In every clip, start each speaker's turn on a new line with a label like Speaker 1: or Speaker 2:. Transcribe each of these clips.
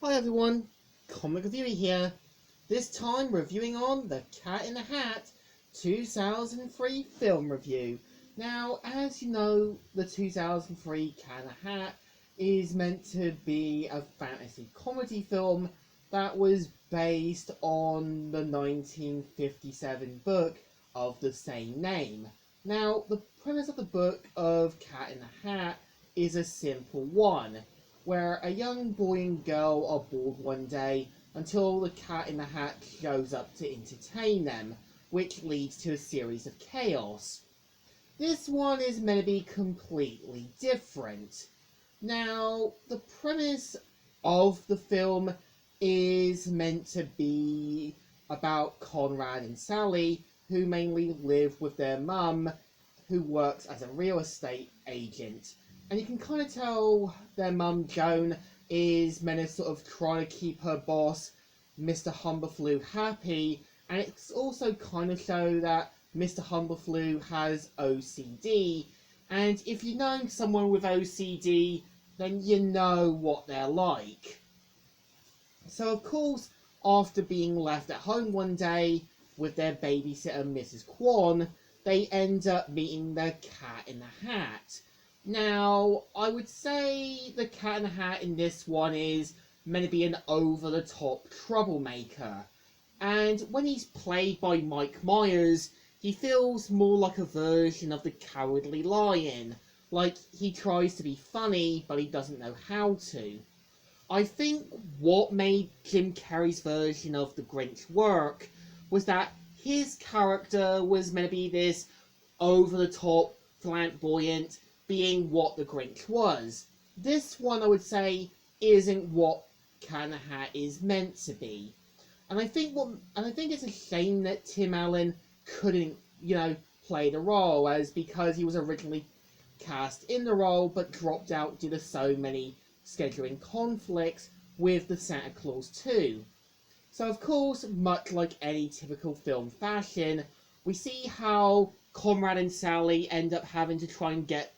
Speaker 1: Hi everyone, Comic Reviewer here. This time reviewing on The Cat in the Hat 2003 film review. Now, as you know, the 2003 Cat in the Hat is meant to be a fantasy comedy film that was based on the 1957 book of the same name. Now, the premise of the book of Cat in the Hat is a simple one, where a young boy and girl are bored one day until the Cat in the Hat shows up to entertain them, which leads to a series of chaos. This one is meant to be completely different. Now, the premise of the film is meant to be about Conrad and Sally, who mainly live with their mum, who works as a real estate agent. And you can kind of tell their mum, Joan, is meant to sort of try to keep her boss, Mr. Humberflew, happy. And it's also kind of show that Mr. Humberflew has OCD. And if you know someone with OCD, then you know what they're like. So, of course, after being left at home one day with their babysitter, Mrs. Kwan, they end up meeting the Cat in the Hat. Now, I would say the Cat in the Hat in this one is meant to be an over-the-top troublemaker. And when he's played by Mike Myers, he feels more like a version of the Cowardly Lion. Like, he tries to be funny, but he doesn't know how to. I think what made Jim Carrey's version of the Grinch work was that his character was meant to be this over-the-top, flamboyant, being what the Grinch was. This one, I would say, isn't what Cat in the Hat is meant to be. And I think it's a shame that Tim Allen couldn't, play the role, as because he was originally cast in the role but dropped out due to so many scheduling conflicts with the Santa Claus 2. So of course, much like any typical film fashion, we see how Conrad and Sally end up having to try and get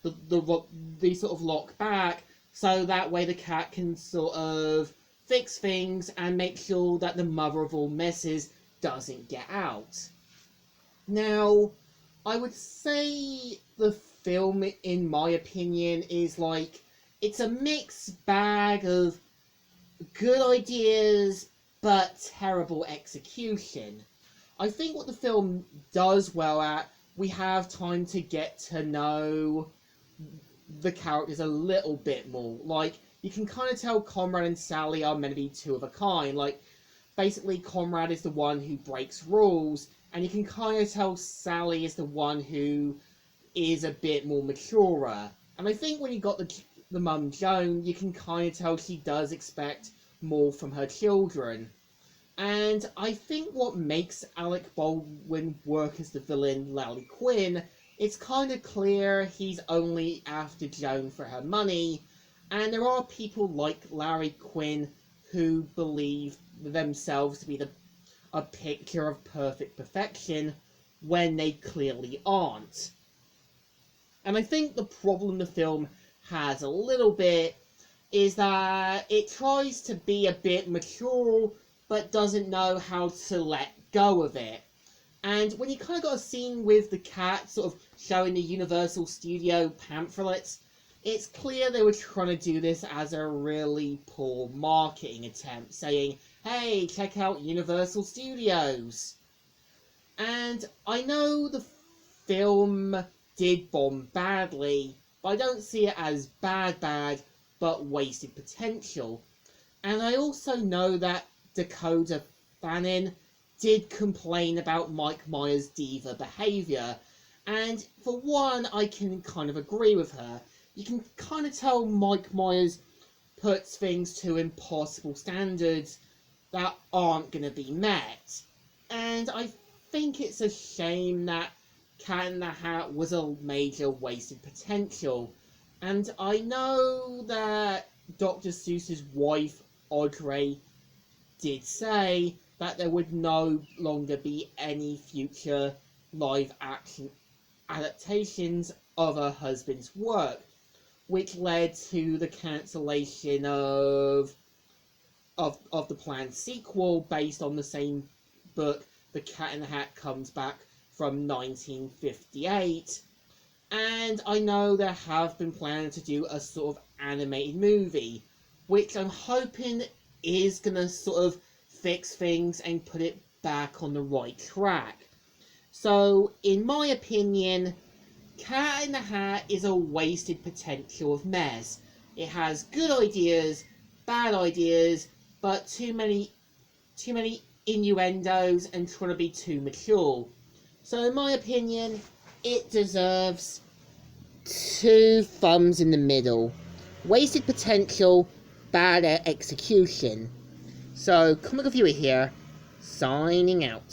Speaker 1: the sort of lock back, so that way the cat can sort of fix things and make sure that the mother of all messes doesn't get out. Now, I would say the film, in my opinion, is like, it's a mixed bag of good ideas but terrible execution. I think what the film does well at, we have time to get to know the characters a little bit more. Like, you can kind of tell Conrad and Sally are meant to be two of a kind. Like, basically, Conrad is the one who breaks rules, and you can kind of tell Sally is the one who is a bit more maturer. And I think when you got the mum, Joan, you can kind of tell she does expect more from her children. And I think what makes Alec Baldwin work as the villain, Larry Quinn, it's kind of clear he's only after Joan for her money, and there are people like Larry Quinn who believe themselves to be a picture of perfect perfection when they clearly aren't. And I think the problem the film has a little bit is that it tries to be a bit mature but doesn't know how to let go of it. And when you kind of got a scene with the cat sort of showing the Universal Studio pamphlets, it's clear they were trying to do this as a really poor marketing attempt, saying, hey, check out Universal Studios. And I know the film did bomb badly, but I don't see it as bad, but wasted potential. And I also know that Dakota Fanning did complain about Mike Myers' diva behaviour, and for one, I can kind of agree with her. You can kind of tell Mike Myers puts things to impossible standards that aren't going to be met. And I think it's a shame that Cat in the Hat was a major wasted potential. And I know that Dr. Seuss's wife, Audrey, did say that there would no longer be any future live action adaptations of her husband's work, which led to the cancellation of of the planned sequel based on the same book, The Cat in the Hat Comes Back, from 1958. And I know there have been plans to do a sort of animated movie, which I'm hoping is going to sort of fix things and put it back on the right track. So, in my opinion, Cat in the Hat is a wasted potential of mess. It has good ideas, bad ideas, but too many innuendos and trying to be too mature. So in my opinion, it deserves 2 thumbs in the middle. Wasted potential, bad execution. So, Comic Reviewer here, signing out.